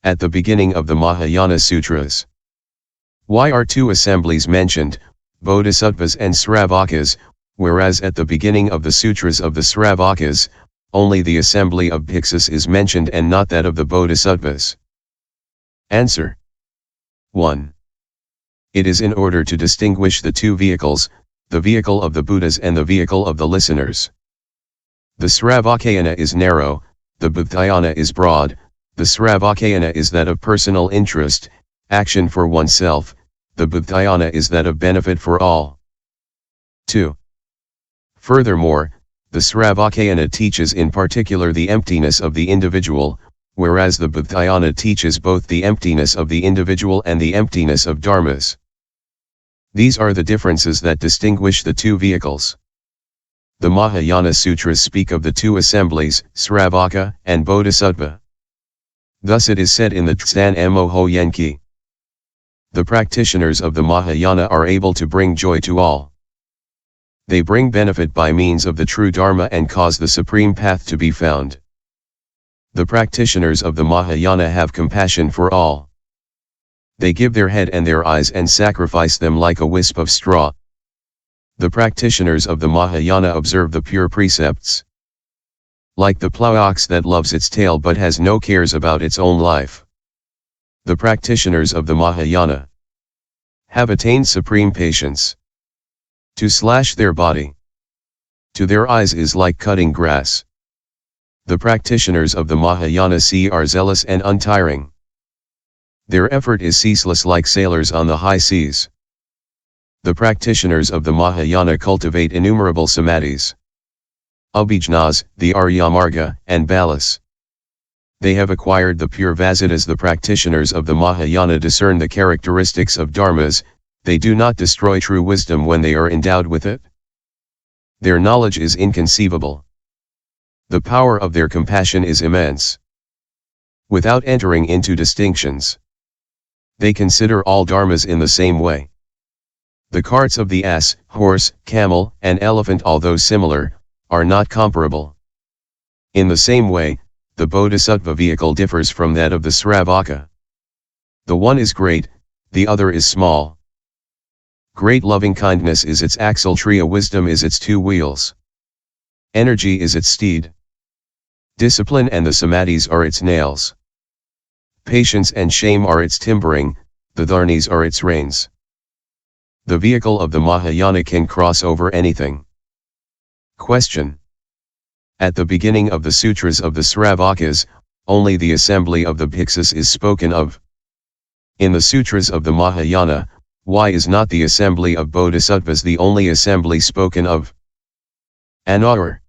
At the beginning of the Mahayana Sutras. Why are two assemblies mentioned, bodhisattvas and sravakas, whereas at the beginning of the sutras of the sravakas, only the assembly of bhikshus is mentioned and not that of the bodhisattvas? Answer. 1. It is in order to distinguish the two vehicles, the vehicle of the Buddhas and the vehicle of the listeners. The sravakayana is narrow, the bodhayana is broad. The sravakayana is that of personal interest, action for oneself, the bodhayana is that of benefit for all. 2. Furthermore, the sravakayana teaches in particular the emptiness of the individual, whereas the bodhayana teaches both the emptiness of the individual and the emptiness of dharmas. These are the differences that distinguish the two vehicles. The Mahayana Sutras speak of the two assemblies, Sravaka and Bodhisattva. Thus it is said in the Tsan Moho Yenki. The practitioners of the Mahayana are able to bring joy to all. They bring benefit by means of the true Dharma and cause the supreme path to be found. The practitioners of the Mahayana have compassion for all. They give their head and their eyes and sacrifice them like a wisp of straw. The practitioners of the Mahayana observe the pure precepts. Like the plow ox that loves its tail but has no cares about its own life. The practitioners of the Mahayana have attained supreme patience. To slash their body to their eyes is like cutting grass. The practitioners of the Mahayana sea are zealous and untiring. Their effort is ceaseless like sailors on the high seas. The practitioners of the Mahayana cultivate innumerable samadhis, abhijnas, the Arya Marga, and balas. They have acquired the pure vasiddhas. The practitioners of the Mahayana discern the characteristics of dharmas, they do not destroy true wisdom when they are endowed with it. Their knowledge is inconceivable. The power of their compassion is immense. Without entering into distinctions, they consider all dharmas in the same way. The carts of the ass, horse, camel, and elephant, although similar, are not comparable. In the same way, the bodhisattva vehicle differs from that of the sravaka. The one is great, the other is small. Great loving-kindness is its axle-tree, wisdom is its two wheels. Energy is its steed. Discipline and the samadhis are its nails. Patience and shame are its timbering, the dharnis are its reins. The vehicle of the Mahayana can cross over anything. Question. At the beginning of the sutras of the Sravakas, only the assembly of the bhikshus is spoken of. In the sutras of the Mahayana, why is not the assembly of bodhisattvas the only assembly spoken of? Answer.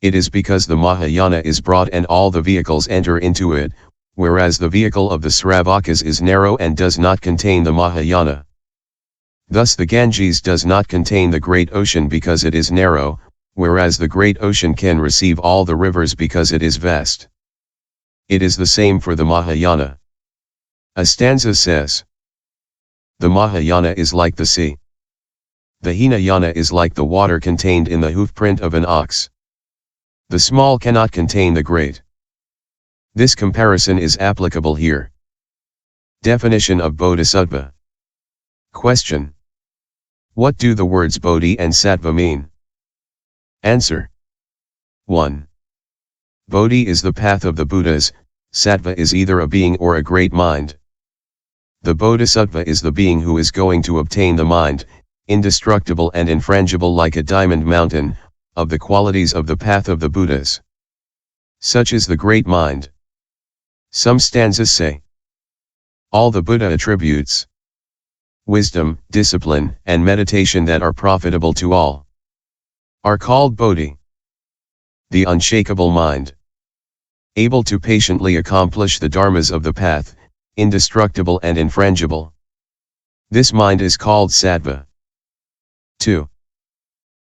It is because the Mahayana is broad and all the vehicles enter into it, whereas the vehicle of the Sravakas is narrow and does not contain the Mahayana. Thus the Ganges does not contain the great ocean because it is narrow, whereas the great ocean can receive all the rivers because it is vast. It is the same for the Mahayana. A stanza says, the Mahayana is like the sea. The Hinayana is like the water contained in the hoofprint of an ox. The small cannot contain the great. This comparison is applicable here. Definition of bodhisattva. Question. What do the words bodhi and sattva mean? Answer. 1. Bodhi is the path of the Buddhas, sattva is either a being or a great mind. The bodhisattva is the being who is going to obtain the mind, indestructible and infrangible like a diamond mountain, of the qualities of the path of the Buddhas. Such is the great mind. Some stanzas say, all the Buddha attributes, wisdom, discipline, and meditation that are profitable to all, are called bodhi. The unshakable mind, able to patiently accomplish the dharmas of the path, indestructible and infrangible. This mind is called sattva. 2.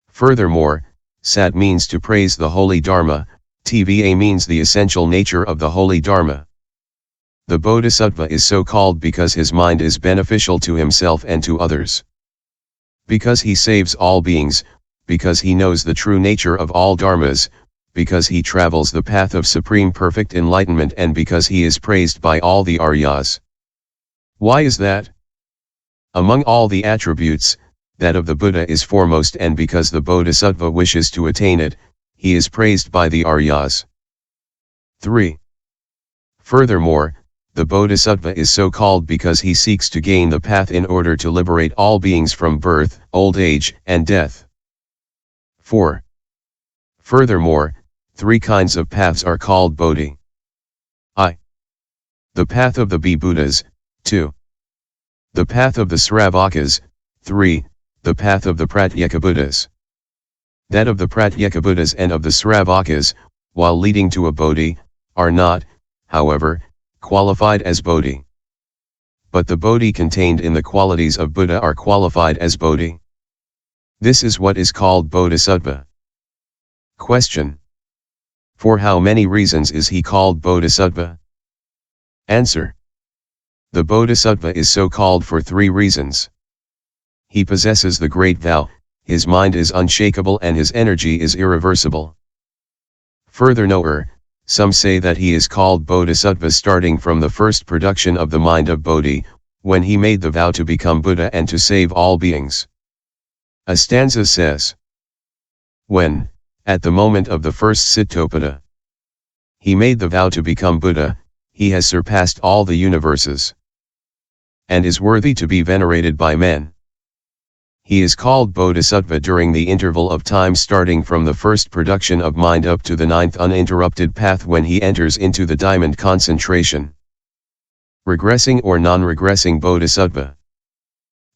Furthermore, sat means to praise the holy dharma, tva means the essential nature of the holy dharma. The bodhisattva is so called because his mind is beneficial to himself and to others. Because he saves all beings, because he knows the true nature of all dharmas, because he travels the path of supreme perfect enlightenment, and because he is praised by all the aryas. Why is that? Among all the attributes, that of the Buddha is foremost, and because the bodhisattva wishes to attain it, he is praised by the aryas. 3. Furthermore, the bodhisattva is so called because he seeks to gain the path in order to liberate all beings from birth, old age, and death. 4. Furthermore, 3 kinds of paths are called bodhi. I. The path of the Buddhas. 2. The path of the Sravakas. 3. The path of the Pratyeka Buddhas. That of the Pratyeka Buddhas and of the Sravakas, while leading to a bodhi, are not, however, qualified as bodhi. But the bodhi contained in the qualities of Buddha are qualified as bodhi. This is what is called bodhisattva. Question. For how many reasons is he called bodhisattva? Answer. The bodhisattva is so called for 3 reasons. He possesses the great vow, his mind is unshakable, and his energy is irreversible. Furthermore, some say that he is called bodhisattva starting from the first production of the mind of Bodhi, when he made the vow to become Buddha and to save all beings. A stanza says, when, at the moment of the first Sittopada, he made the vow to become Buddha, he has surpassed all the universes, and is worthy to be venerated by men. He is called bodhisattva during the interval of time starting from the first production of mind up to the 9th uninterrupted path, when he enters into the diamond concentration. Regressing or non-regressing bodhisattva.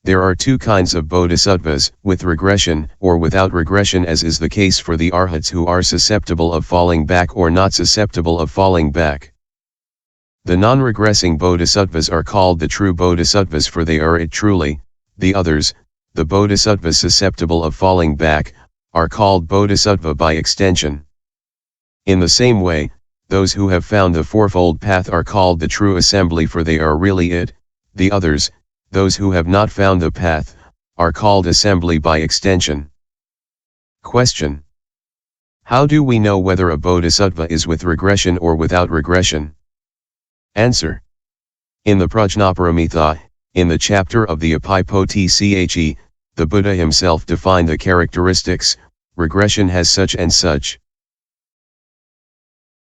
There are 2 kinds of bodhisattvas, with regression or without regression, as is the case for the arhats, who are susceptible of falling back or not susceptible of falling back. The non-regressing bodhisattvas are called the true bodhisattvas, for they are it truly. The others, the bodhisattvas susceptible of falling back, are called bodhisattva by extension. In the same way, those who have found the fourfold path are called the true assembly, for they are really it. The others, those who have not found the path, are called assembly by extension. Question. How do we know whether a bodhisattva is with regression or without regression? Answer. In the Prajnaparamita, in the chapter of the Apipothe, the Buddha himself defined the characteristics. Regression has such and such.